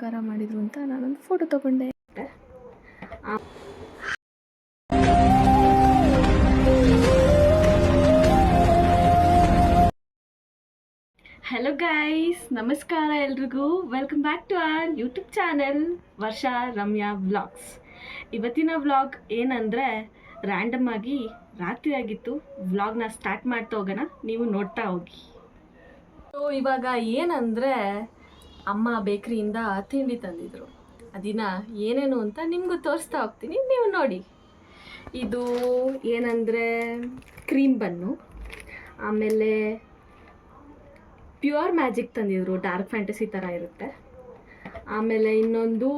ಕಾರ ಮಾಡಿದ್ರು ಅಂತ ನಾನೊಂದು ಫೋಟೋ ತಗೊಂಡೆ. ಹಲೋ ಗೈಸ್, ನಮಸ್ಕಾರ ಎಲ್ರಿಗೂ. Welcome back to our YouTube channel Varsha Ramya vlogs. ಇವತ್ತಿನ ವ್ಲಾಗ್ ಏನಂದರೆ ರ್ಯಾಂಡಮ್ ಆಗಿ ರಾತ್ರಿ ಆಗಿತ್ತು. ವ್ಲಾಗ್ನ ಸ್ಟಾರ್ಟ್ ಮಾಡ್ತಾ ಹೋಗೋಣ, ನೀವು ನೋಡ್ತಾ ಹೋಗಿ. ಸೊ ಇವಾಗ ಏನಂದರೆ ಅಮ್ಮ ಬೇಕ್ರಿಯಿಂದ ತಿಂಡಿ ತಂದಿದ್ರು. ಅದಿನ ಏನೇನು ಅಂತ ನಿಮಗೂ ತೋರಿಸ್ತಾ ಹೋಗ್ತೀನಿ, ನೀವು ನೋಡಿ. ಇದು ಏನಂದರೆ ಕ್ರೀಮ್ ಬನ್ನು, ಆಮೇಲೆ ಪ್ಯೂರ್ ಮ್ಯಾಜಿಕ್ ತಂದಿದ್ರು, ಡಾರ್ಕ್ ಫ್ಯಾಂಟಸಿ ಥರ ಇರುತ್ತೆ. ಆಮೇಲೆ ಇನ್ನೊಂದು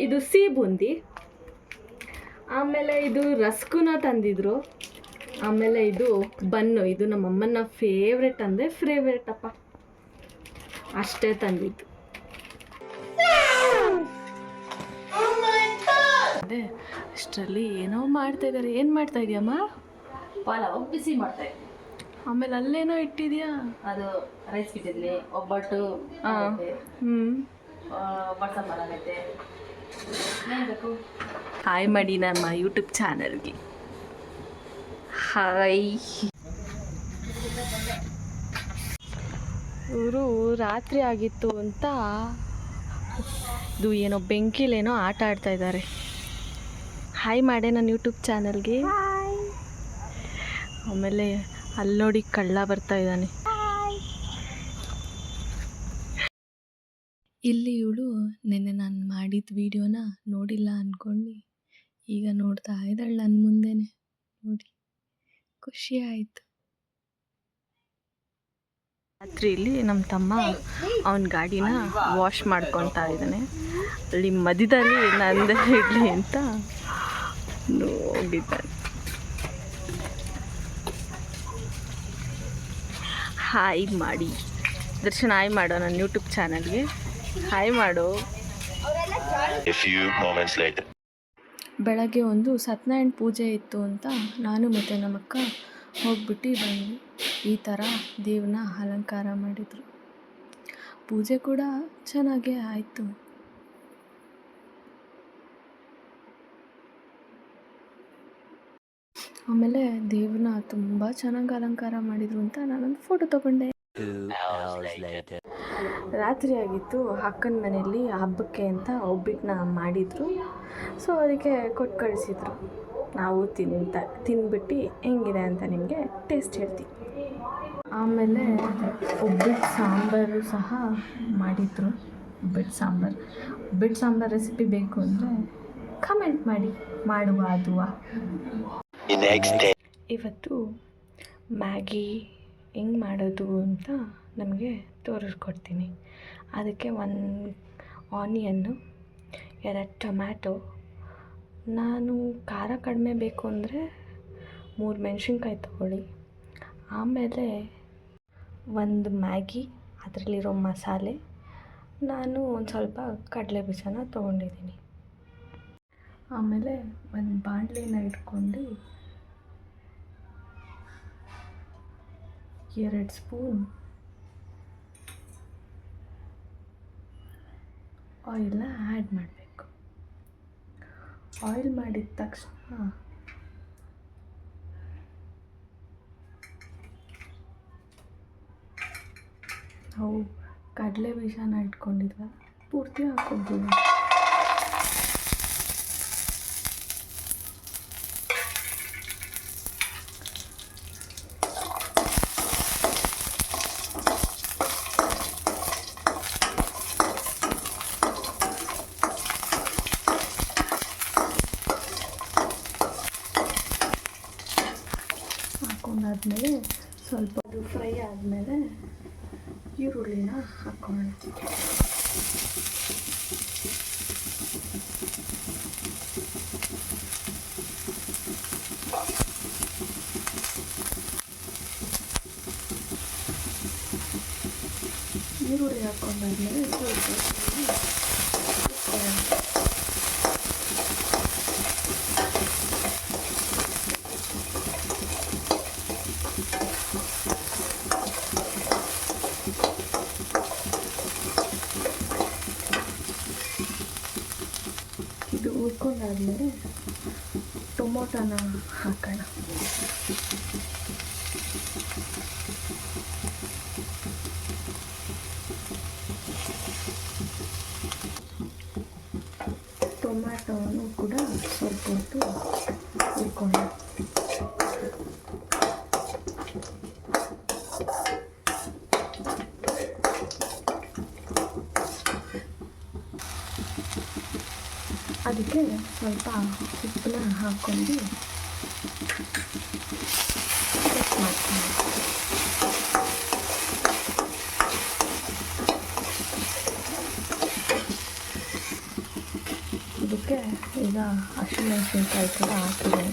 ಇದು ಸಿಹಿ ಬೂಂದಿ, ಆಮೇಲೆ ಇದು ರಸ್ಕುನ ತಂದಿದ್ರು. ಆಮೇಲೆ ಇದು ಬನ್ನು, ಇದು ನಮ್ಮಮ್ಮನ ಫೇವ್ರೆಟ್ ಅಂದರೆ ಫೇವ್ರೆಟ್ ಅಪ್ಪ, ಅಷ್ಟೇ ತಂದಿದ್ದು. ಅದೇ ಅಷ್ಟರಲ್ಲಿ ಏನೋ ಮಾಡ್ತಾ ಇದ್ದಾರೆ. ಏನು ಮಾಡ್ತಾ ಇದೆಯಮ್ಮ? ಪಲಾವ್ ಬಿಸಿ ಮಾಡ್ತಾ ಇದ್ದೀನಿ. ಆಮೇಲೆ ಅಲ್ಲೇನೋ ಇಟ್ಟಿದ್ಯಾ? ಅದು ರೈಸ್ ಇಟ್ಟಿದ್ದೀನಿ, ಒಬ್ಬಟ್ಟು ಒಬ್ಬಟ್ಟು ಸಾಂಬಾರು ಆಗೈತೆ. ಏನು ಬೇಕು? ಹಾಯ್ ಮಾಡಿ ನಮ್ಮ ಯೂಟ್ಯೂಬ್ ಚಾನಲ್ಗೆ. ಹಾಯ್. ಇವರು ರಾತ್ರಿ ಆಗಿತ್ತು ಅಂತ ಇದು ಏನೋ ಬೆಂಕಿಲೇನೋ ಆಟ ಆಡ್ತಾ ಇದ್ದಾರೆ. ಹಾಯ್ ಮಾಡೆ ನನ್ನ ಯೂಟ್ಯೂಬ್ ಚಾನಲ್ಗೆ. ಆಮೇಲೆ ಅಲ್ಲಿ ನೋಡಿ ಕಳ್ಳ ಬರ್ತಾ ಇದ್ದಾನೆ. ಇಲ್ಲಿ ಇವಳು ನೆನ್ನೆ ನಾನು ಮಾಡಿದ ವಿಡಿಯೋನ ನೋಡಿಲ್ಲ ಅಂದ್ಕೊಂಡು ಈಗ ನೋಡ್ತಾ ಇದ್ದಾಳೆ ನನ್ನ ಮುಂದೆನೆ. ನೋಡಿ, ಖುಷಿ ಆಯಿತು. ರಾತ್ರಿಯಲ್ಲಿ ನಮ್ಮ ತಮ್ಮ ಅವನ ಗಾಡಿನ ವಾಶ್ ಮಾಡ್ಕೊತಾ ಇದ್ದಾನೆ. ಅಲ್ಲಿ ಮಧ್ಯದಲ್ಲಿ ನಂದೇ ಇಡಲಿ ಅಂತ ನೋಡಿದ್ದಾನೆ. ಹಾಯ್ ಮಾಡಿ ದರ್ಶನ್, ಹಾಯ್ ಮಾಡೋ ನನ್ನ ಯೂಟ್ಯೂಬ್ ಚಾನಲ್ಗೆ. ಹಾಯ್ ಮಾಡೋ. ಬೆಳಗ್ಗೆ ಒಂದು ಸತ್ಯನಾರಾಯಣ ಪೂಜೆ ಇತ್ತು ಅಂತ ನಾನು ಮತ್ತು ನಮ್ಮಕ್ಕ ಹೋಗ್ಬಿಟ್ಟು ಬಂದ್ವಿ. ಈ ಥರ ದೇವ್ರನ್ನ ಅಲಂಕಾರ ಮಾಡಿದರು. ಪೂಜೆ ಕೂಡ ಚೆನ್ನಾಗೇ ಆಯಿತು. ಆಮೇಲೆ ದೇವ್ರನ್ನ ತುಂಬ ಚೆನ್ನಾಗಿ ಅಲಂಕಾರ ಮಾಡಿದರು ಅಂತ ನಾನೊಂದು ಫೋಟೋ ತಗೊಂಡೆ. ರಾತ್ರಿ ಆಗಿತ್ತು. ಅಕ್ಕನ ಮನೆಯಲ್ಲಿ ಹಬ್ಬಕ್ಕೆ ಅಂತ ಒಬ್ಬಟ್ಟನ್ನ ಮಾಡಿದರು. ಸೊ ಅದಕ್ಕೆ ಕೊಟ್ಟು ಕಳಿಸಿದ್ರು. ನಾವು ತಿಂದ್ಬಿಟ್ಟು ಹೆಂಗಿದೆ ಅಂತ ನಿಮಗೆ ಟೇಸ್ಟ್ ಹೇಳ್ತೀವಿ. ಆಮೇಲೆ ಒಬ್ಬಟ್ಟು ಸಾಂಬಾರು ಸಹ ಮಾಡಿದರು. ಒಬ್ಬಟ್ಟು ಸಾಂಬಾರು ರೆಸಿಪಿ ಬೇಕು ಅಂದರೆ ಕಮೆಂಟ್ ಮಾಡಿ, ಮಾಡುವ ಅದುವ. ಇವತ್ತು ಮ್ಯಾಗಿ ಹೆಂಗೆ ಮಾಡೋದು ಅಂತ ನಮಗೆ ತೋರಿಸ್ಕೊಡ್ತೀನಿ. ಅದಕ್ಕೆ 1 ಆನಿಯನ್ನು, 2 ಟೊಮ್ಯಾಟೊ, ನಾನು ಖಾರ ಕಡಿಮೆ ಬೇಕು ಅಂದರೆ 3 ಮೆಣಸಿನ್ಕಾಯಿ ತೊಗೊಳ್ಳಿ. ಆಮೇಲೆ 1 ಮ್ಯಾಗಿ, ಅದರಲ್ಲಿರೋ ಮಸಾಲೆ, ನಾನು ಒಂದು ಸ್ವಲ್ಪ ಕಡಲೆ ಬೀಜನ ತೊಗೊಂಡಿದ್ದೀನಿ. ಆಮೇಲೆ 1 ಬಾಣಲೆನ ಇಟ್ಕೊಂಡು 2 ಸ್ಪೂನ್ ಆಯಿಲ್ನ ಆ್ಯಡ್ ಮಾಡಬೇಕು. ಆಯಿಲ್ ಮಾಡಿದ ತಕ್ಷಣ ನಾವು ಕಡಲೆ ಬೀಜನ ಇಟ್ಕೊಂಡಿದ್ವಲ್ಲ ಪೂರ್ತಿ ಹಾಕ್ಕೊತೀವಿ. ಹಾಕೊಂಡಾದ್ಮೇಲೆ ಸ್ವಲ್ಪ ಅದು ಫ್ರೈ ಆದಮೇಲೆ ಈರುಳ್ಳಿನ ಹಾಕ್ಕೊಳ್ಳೋಣ. ಈರುಳ್ಳಿ ಹಾಕ್ಕೊಂಡಾದ್ಮೇಲೆ ಸ್ವಲ್ಪ ಹುರ್ಕೊಂಡಾದ್ಮೇಲೆ ಟೊಮೊಟೊನ ಹಾಕೋಣ. ಟೊಮ್ಯಾಟೊವನ್ನು ಕೂಡ ಸ್ವಲ್ಪ ಹೊತ್ತು ಹುರ್ಕೊಳ್ಳೋಣ. ಅದಕ್ಕೆ ಸ್ವಲ್ಪ ಉಪ್ಪನ್ನ ಹಾಕ್ಕೊಂಡು ಮಿಕ್ಸ್ ಮಾಡ್ತೀನಿ. ಇದಕ್ಕೆ ಈಗ ಹಸಿಮೆಣಸಿನ್ಕಾಯಿ ಕೂಡ ಹಾಕಿದೆ.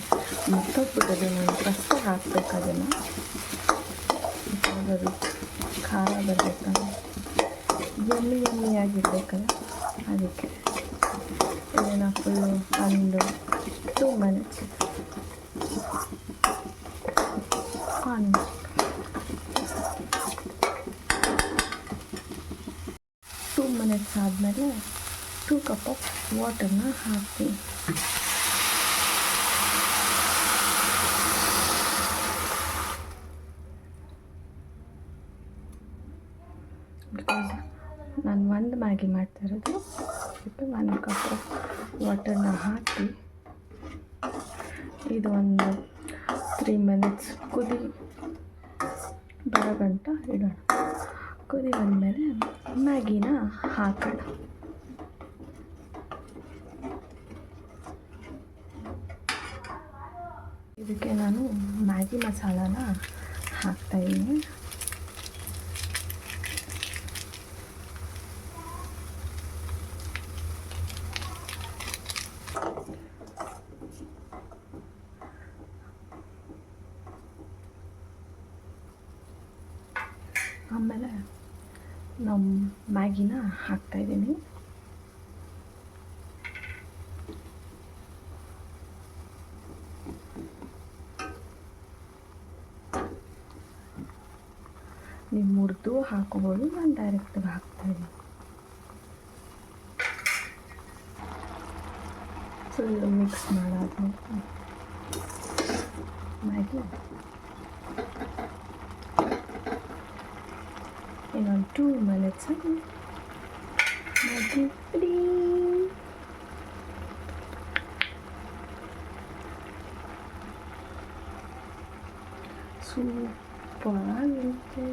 ಮತ್ತೊಬ್ಬಟ್ಟದೆ ನಾನು ರಸ ಹಾಕ್ಬೇಕು. ಅದನ್ನು ಅದು ಖಾರ ಬರಬೇಕಲ್ಲ, ಯಮ್ಮಿಯಾಗಿರ್ಬೇಕಲ್ಲ, ಅದಕ್ಕೆ ಇದನ್ನು ಫುಲ್ಲು ಒಂದು 2 ಮಿನಿಟ್ಸ್ ಆನ್. 2 ಮಿನಿಟ್ಸ್ ಆದಮೇಲೆ 2 ಕಪ್ ಆಫ್ ವಾಟರ್ನ ಹಾಕ್ತೀನಿ. ಬಿಕಾಸ್ ನಾನು ಒಂದು ಮ್ಯಾಗಿ ಮಾಡ್ತಾ ಇರೋದು, 1 ಕಪ್ ಆಫ್ ವಾಟರ್ನ ಹಾಕಿ ಇದು ಒಂದು 3 ಮಿನಿಟ್ಸ್ ಕುದಿ ಬರೋ ಗಂಟ ಇಡೋಣ. ಕುದಿ ಬಂದಮೇಲೆ ಮ್ಯಾಗಿನ ಹಾಕೋಣ. ಇದಕ್ಕೆ ನಾನು ಮ್ಯಾಗಿ ಮಸಾಲಾನ ಹಾಕ್ತಾಯಿದ್ದೀನಿ. ಆಮೇಲೆ ನಾವು ಮ್ಯಾಗಿನ ಹಾಕ್ತಾಯಿದ್ದೀನಿ. ನೀವು ಮುರಿದು ಹಾಕೋಬೋದು, ನಾನು ಡೈರೆಕ್ಟಾಗಿ ಹಾಕ್ತಾಯಿದ್ದೀನಿ. ಫುಲ್ ಮಿಕ್ಸ್ ಮಾಡಾದ್ಮೇಲೆ ಮ್ಯಾಗಿ ಇನ್ನೊಂದು 2 ಮಿನಿಟ್ಸ್ ಮ್ಯಾಗಿ ರೆಡಿ. ಸೂಪರಾಗಿರುತ್ತೆ.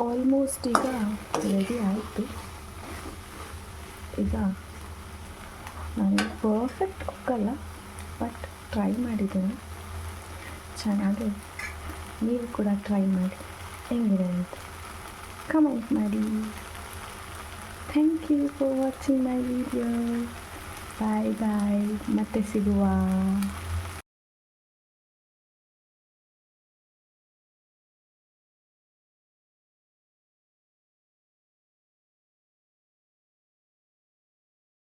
ಆಲ್ಮೋಸ್ಟ್ ಈಗ ರೆಡಿ ಆಯಿತು. ಈಗ ನಾನು ಪರ್ಫೆಕ್ಟ್ ಕುಕ್ಕಲ್ಲ, ಬಟ್ ಟ್ರೈ ಮಾಡಿದ್ದೀನಿ, ಚೆನ್ನಾಗಿ. ನೀವು ಕೂಡ ಟ್ರೈ ಮಾಡಿ ಹೆಂಗಿದೆ ಅಂತ ಕಮೆಂಟ್ ಮಾಡಿ. Thank you for watching my video. Bye bye, ಮತ್ತೆ ಸಿಗುವ.